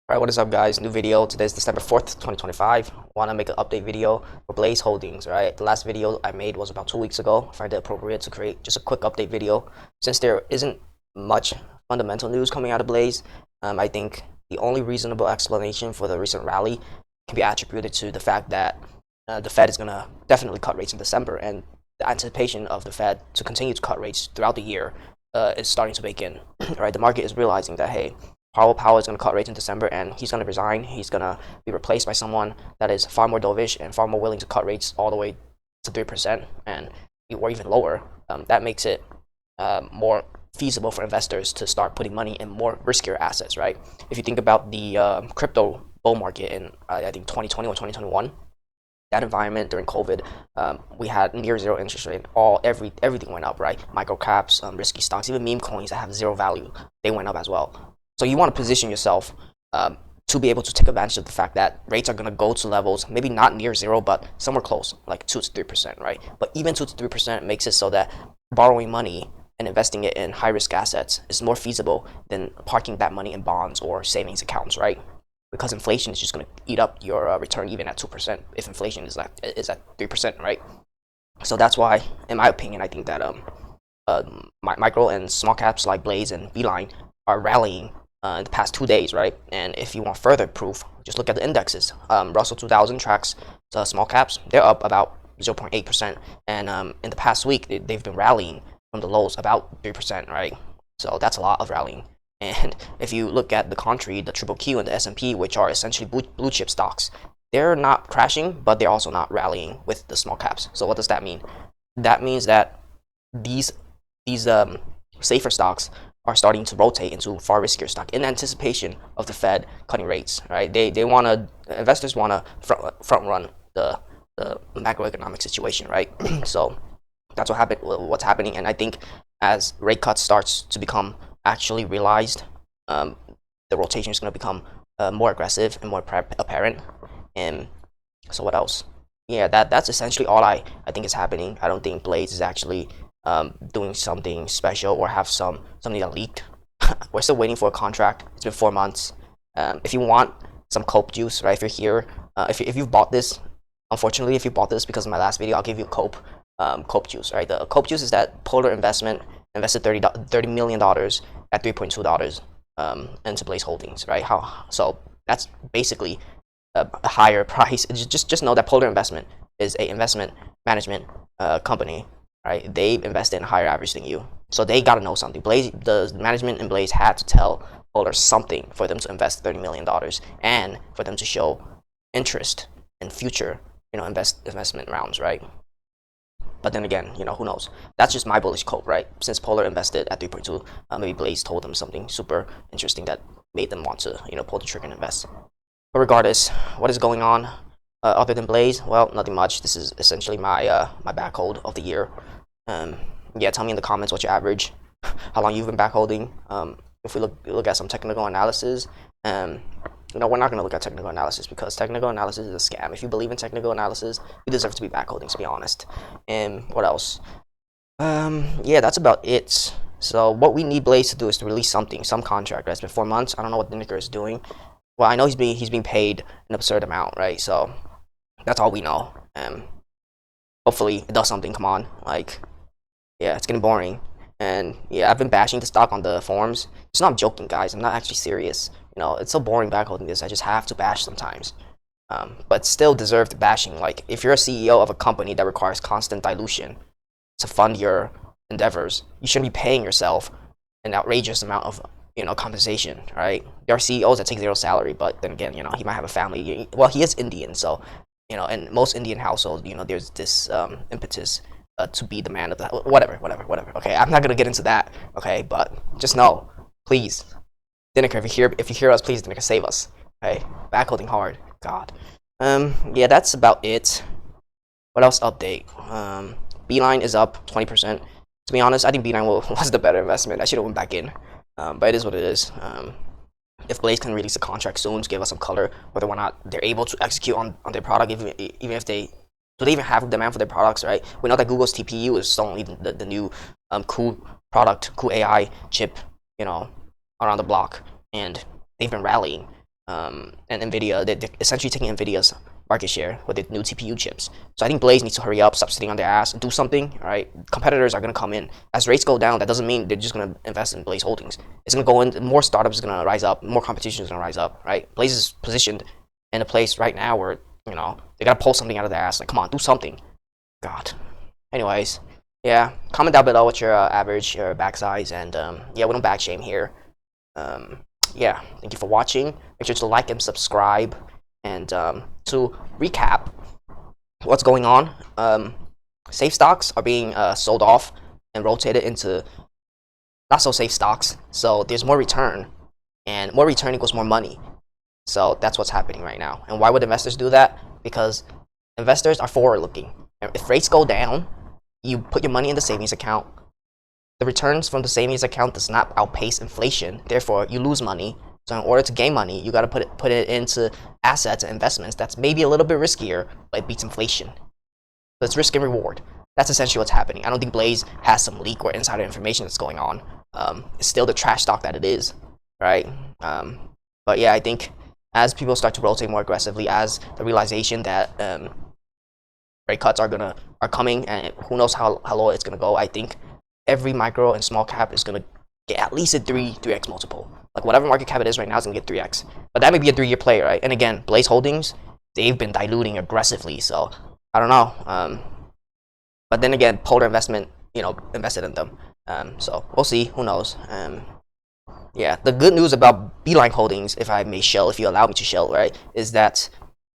Alright, what is up guys? New video. Today is December 4th, 2025. Want to make an update video for Blaize Holdings, right? The last video I made was about 2 weeks ago. I find it appropriate to create just a quick update video. Since there isn't much fundamental news coming out of Blaize, I think the only reasonable explanation for the recent rally can be attributed to the fact that the Fed is going to definitely cut rates in December, and the anticipation of the Fed to continue to cut rates throughout the year is starting to bake in. Right? The market is realizing that, hey, Powell is going to cut rates in December, and he's going to resign. He's going to be replaced by someone that is far more dovish and far more willing to cut rates all the way to 3% or even lower. That makes it more feasible for investors to start putting money in more riskier assets, right? If you think about the crypto bull market in I think 2020 or 2021, that environment during COVID, we had near zero interest rate. Everything went up, right? Micro caps, risky stocks, even meme coins that have zero value, they went up as well. So you want to position yourself to be able to take advantage of the fact that rates are going to go to levels, maybe not near zero, but somewhere close, like 2 to 3%, right? But even 2 to 3% makes it so that borrowing money and investing it in high-risk assets is more feasible than parking that money in bonds or savings accounts, right? Because inflation is just going to eat up your return even at 2% if inflation is at 3%, right? So that's why, in my opinion, I think that micro and small caps like Blaize and Beeline are rallying in the past 2 days, right? And if you want further proof, just look at the indexes. Russell 2000 tracks the small caps. They're up about 0.8%. And in the past week, they've been rallying from the lows about 3%, right? So that's a lot of rallying. And if you look at the contrary, the triple Q and the S&P, which are essentially blue chip stocks, they're not crashing, but they're also not rallying with the small caps. So what does that mean? That means that these safer stocks are starting to rotate into far riskier stock in anticipation of the Fed cutting rates, right? Investors want to front run the macroeconomic situation, right? So that's what's happening. And I think as rate cuts starts to become actually realized, the rotation is going to become more aggressive and more apparent. And so what else? Yeah, that's essentially all I think is happening. I don't think Blaize is actually doing something special or have something that leaked. We're still waiting for a contract. It's been 4 months. If you want some cope juice, right? If you're here, if you've bought this, unfortunately, if you bought this because of my last video, I'll give you cope juice, right? The cope juice is that Polar Investment invested $30 million at $3.2 into Blaize Holdings, right? So that's basically a higher price. Just know that Polar Investment is a investment management company. Right? They've invested in a higher average than you. So they got to know something. The management in Blaize had to tell Polar something for them to invest $30 million and for them to show interest in future, investment rounds, right? But then again, who knows? That's just my bullish cope, right? Since Polar invested at 3.2, maybe Blaize told them something super interesting that made them want to, pull the trigger and invest. But regardless, what is going on other than Blaize? Well, nothing much. This is essentially my my back hold of the year. Yeah, tell me in the comments what's your average, how long you've been back holding. If we look at some technical analysis, we're not going to look at technical analysis because technical analysis is a scam. If you believe in technical analysis, you deserve to be back holding, to be honest. And what else? Yeah, that's about it. So what we need Blaize to do is to release some contract, right? It's been 4 months. I don't know what the Nicker is doing. Well, I know he's being paid an absurd amount, right? So that's all we know. Hopefully it does something. Come on, yeah, it's getting boring. And yeah, I've been bashing the stock on the forums. It's not joking, guys. I'm not actually serious. It's so boring back holding this. I just have to bash sometimes. But still deserved bashing. Like, if you're a CEO of a company that requires constant dilution to fund your endeavors, you shouldn't be paying yourself an outrageous amount of compensation, right? There are CEOs that take zero salary, but then again, he might have a family. Well, he is Indian, so in most Indian households, there's this impetus to be the man of the whatever. Okay, I'm not gonna get into that. Okay, but just know, please, Dineker, if you hear us, please, Dineker, save us. Okay, back holding hard. God. Yeah, that's about it. What else update? Beeline is up 20%. To be honest, I think Beeline was the better investment. I should have went back in. But it is what it is. If Blaize can release a contract soon to give us some color whether or not they're able to execute on their product, even if they even have demand for their products, right? We know that Google's TPU is only the new cool product, cool AI chip, around the block, and they've been rallying. and Nvidia. They're essentially taking Nvidia's market share with the new TPU chips. So I think Blaize needs to hurry up, stop sitting on their ass, and do something. All right, competitors are gonna come in as rates go down. That doesn't mean they're just gonna invest in Blaize Holdings. It's gonna go in. More startups is gonna rise up. More competition is gonna rise up. Right, Blaize is positioned in a place right now where they gotta pull something out of their ass. Like, come on, do something. God. Anyways, yeah, comment down below what's your average or bag size, and yeah, we don't bag shame here. Yeah, thank you for watching. Make sure to like and subscribe. And to recap what's going on, safe stocks are being sold off and rotated into not so safe stocks. So there's more return, and more return equals more money. So that's what's happening right now. And why would investors do that? Because investors are forward looking. If rates go down, you put your money in the savings account. The returns from the savings account does not outpace inflation. Therefore, you lose money. So in order to gain money, you got to put it into assets and investments that's maybe a little bit riskier, but it beats inflation. So it's risk and reward. That's essentially what's happening. I don't think Blaize has some leak or insider information that's going on. It's still the trash stock that it is, right? But yeah, I think as people start to rotate more aggressively, as the realization that rate cuts are coming, and who knows how low it's gonna go, I think every micro and small cap is gonna get at least a 3x multiple. Like whatever market cap it is right now is gonna get 3x. But that may be a 3-year play, right? And again, Blaize Holdings, they've been diluting aggressively, so I don't know. But then again, Polar Investment, invested in them. So we'll see. Who knows? Yeah, the good news about Beeline Holdings, if I may shill, if you allow me to shill, right, is that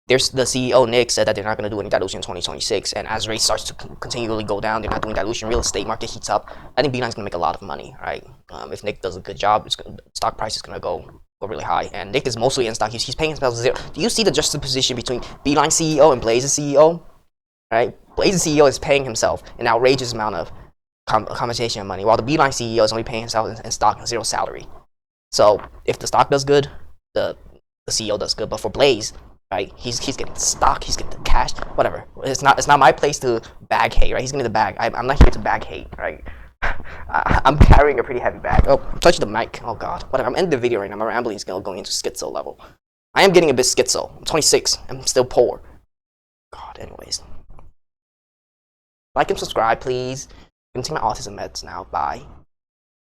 there's the CEO Nick said that they're not going to do any dilution in 2026, and as rates starts to continually go down, they're not doing dilution. Real estate market heats up. I think Beeline's going to make a lot of money, right? If Nick does a good job, stock price is going to go really high. And Nick is mostly in stock. He's paying himself zero. Do you see the juxtaposition between Beeline CEO and Blaize's CEO? Right? Blaize's CEO is paying himself an outrageous amount of compensation and money, while the Beeline CEO is only paying himself in stock and zero salary. So if the stock does good, the CEO does good. But for Blaize, right, he's getting the stock, he's getting the cash, whatever. It's not my place to bag hate, right? He's getting the bag. I'm not here to bag hate, right? I'm carrying a pretty heavy bag. Oh, touch the mic. Oh God, whatever. I'm ending the video right now. My rambling is going into schizo level. I am getting a bit schizo. I'm 26. I'm still poor. God. Anyways, like and subscribe, please. I'm gonna take my autism meds now. Bye.